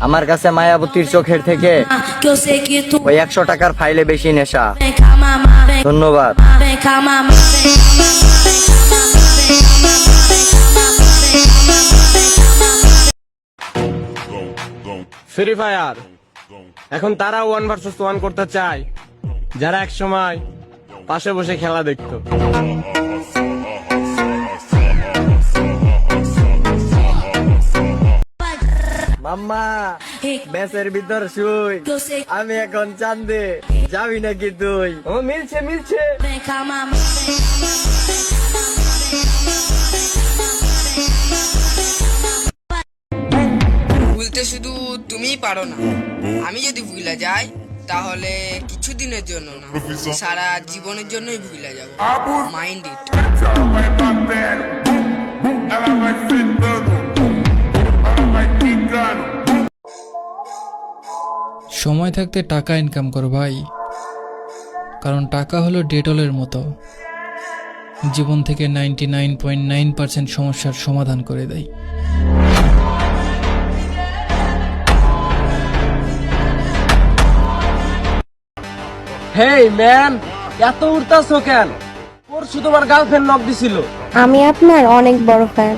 আমার কাছে মায়াবতীর চোখের থেকে ওই 100 টাকার ফাইলে বেশি নেশা। ধন্যবাদ। ফ্রি ফায়ার এখন তারা 1 ভার্সেস 1 করতে চায় যারা এক সময় পাশে বসে খেলা দেখতো। মাম্মা বেসের ভিতর শুই, আমি এখন চান্দে, যাবি নাকি তুই? ও মিলছে মিলছে। ভুলতে শুধু তুমিই পারো না, আমি যদি ভুলে যাই তাহলে কিছুদিনের জন্য না, সারা জীবনের জন্যই ভুলে যাব। Mind it. সময় থাকতে টাকা ইনকাম করো ভাই, কারণ টাকা হলো ডেটলের মতো, জীবন থেকে 99.9% সমস্যার সমাধান করে দেয়। হেই ম্যান, এত উড়তাছো কেন? পরশু তোমার গার্লফ্রেন্ড নক দিছিল। আমি আপনার অনেক বড় ফ্যান।